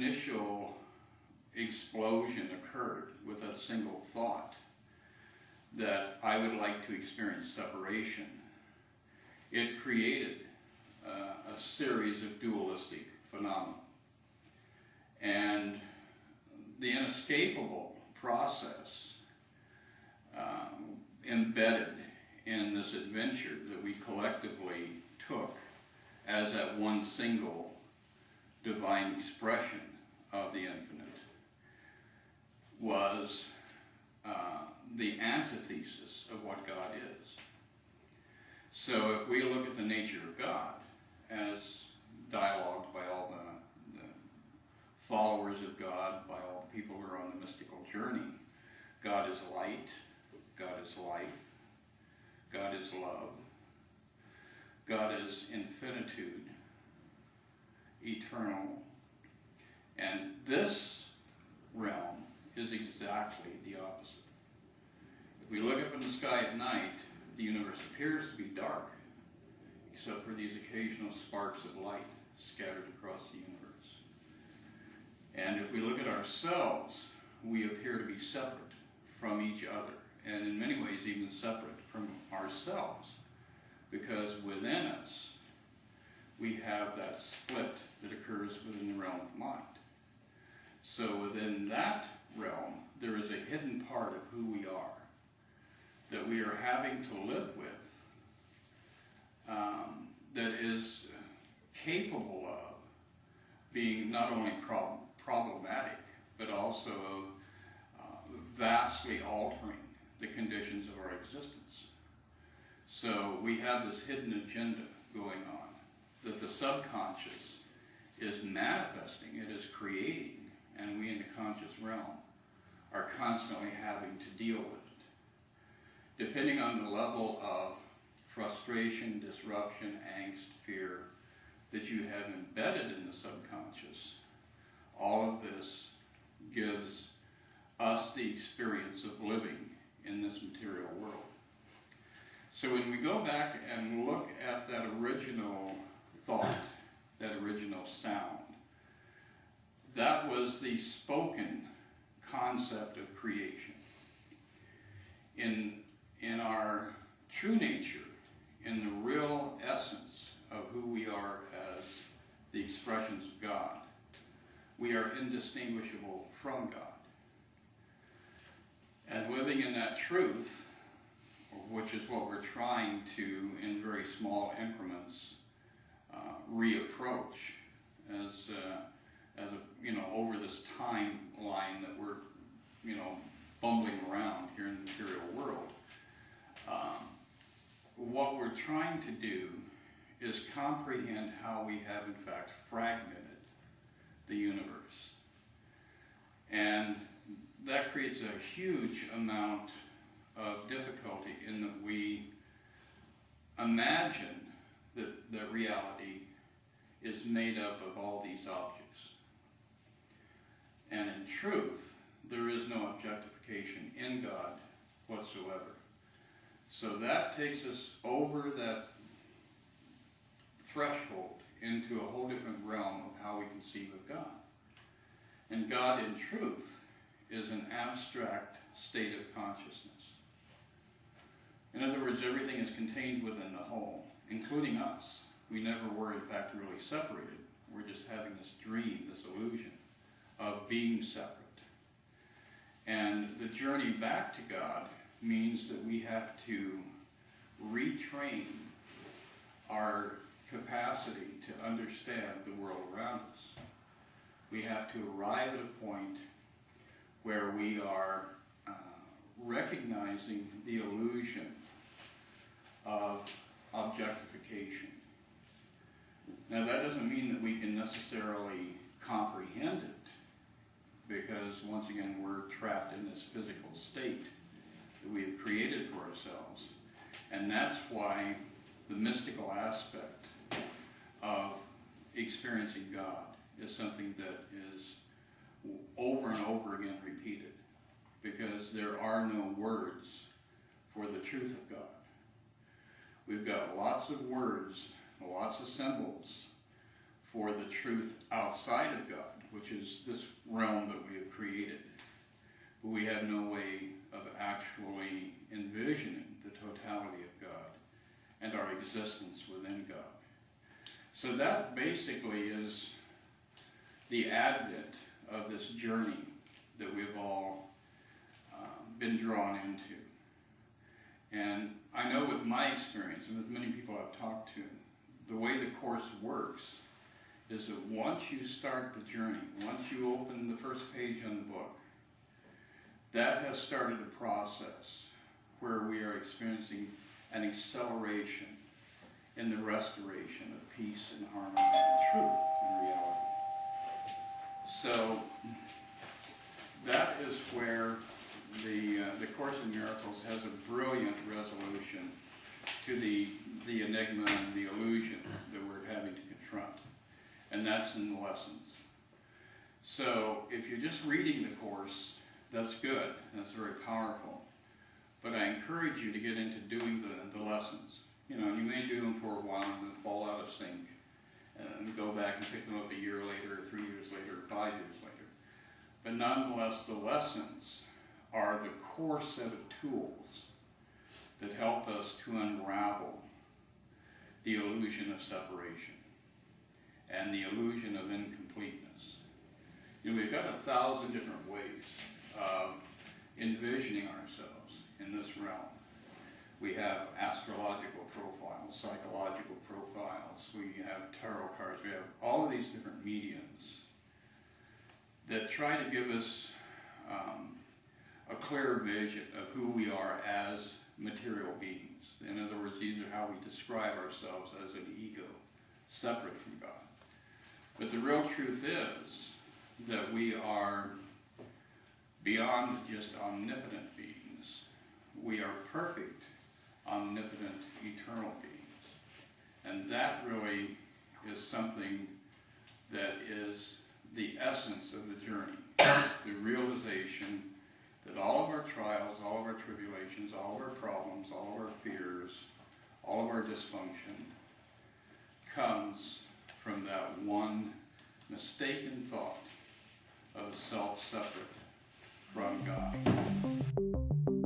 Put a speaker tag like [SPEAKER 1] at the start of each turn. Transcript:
[SPEAKER 1] initial explosion occurred with a single thought that I would like to experience separation, it created a series of dualistic phenomena. And the inescapable process embedded in this adventure that we collectively took as that one single divine expression of the infinite was the antithesis of what God is. So if we look at the nature of God as dialogued by all the followers of God, by all the people who are on the mystical journey, God is light, God is life, God is love, God is infinitude, eternal. And this realm is exactly the opposite. If we look up in the sky at night, the universe appears to be dark, except for these occasional sparks of light scattered across the universe. And if we look at ourselves, we appear to be separate from each other, and in many ways even separate from ourselves, because within us we have that split that occurs within the realm of mind. So within that realm, there is a hidden part of who we are that we are having to live with, that is capable of being not only problematic, but also vastly altering the conditions of our existence. So we have this hidden agenda going on that the subconscious is manifesting, it is creating, and we in the conscious realm are constantly having to deal with it. Depending on the level of frustration, disruption, angst, fear that you have embedded in the subconscious, all of this gives us the experience of living in this material world. So when we go back and look at that original thought, that original sound, that was the spoken concept of creation. In our true nature, in the real essence of who we are as the expressions of God, we are indistinguishable from God. And living in that truth, which is what we're trying to, in very small increments, reapproach as over this timeline that we're, bumbling around here in the material world. What we're trying to do is comprehend how we have, in fact, fragmented the universe. And that creates a huge amount of difficulty in that we imagine that reality is made up of all these objects. And in truth, there is no objectification in God whatsoever. So that takes us over that threshold into a whole different realm of how we conceive of God. And God, in truth, is an abstract state of consciousness. In other words, everything is contained within the whole, including us. We never were, in fact, really separated. We're just having this dream, this illusion of being separate. And the journey back to God means that we have to retrain our capacity to understand the world around us. We have to arrive at a point where we are recognizing the illusion of objectification. Now that doesn't mean that we can necessarily comprehend it, because once again we're trapped in this physical state that we have created for ourselves. And that's why the mystical aspect of experiencing God is something that is over and over again repeated, because there are no words for the truth of God. We've got lots of words, lots of symbols for the truth outside of God, which is this realm that we have created. But we have no way of actually envisioning the totality of God and our existence within God. So that basically is the advent of this journey that we've all been drawn into. And I know with my experience, and with many people I've talked to, the way the Course works is that once you start the journey, once you open the first page on the book, that has started a process where we are experiencing an acceleration in the restoration of peace and harmony and truth and reality. So that is where the Course in Miracles has a brilliant resolution to the enigma and the illusion that we're having to confront. And that's in the lessons. So if you're just reading the Course, that's good. That's very powerful. But I encourage you to get into doing the lessons. You know, you may do them for a while and then fall out of sync and go back and pick them up a year later, or 3 years later, or 5 years later. But nonetheless, the lessons are the core set of tools that help us to unravel the illusion of separation and the illusion of incompleteness. You know, we've got 1,000 different ways of envisioning ourselves in this realm. We have astrological profiles, psychological profiles, we have tarot cards, we have all of these different mediums that try to give us a clear vision of who we are as material beings. In other words, these are how we describe ourselves as an ego, separate from God. But the real truth is that we are beyond just omnipotent beings. We are perfect, omnipotent, eternal beings. And that really is something that is the essence of the journey. It's the realization that all of our trials, all of our tribulations, all of our problems, all of our fears, all of our dysfunction comes from that one mistaken thought of self separate from God.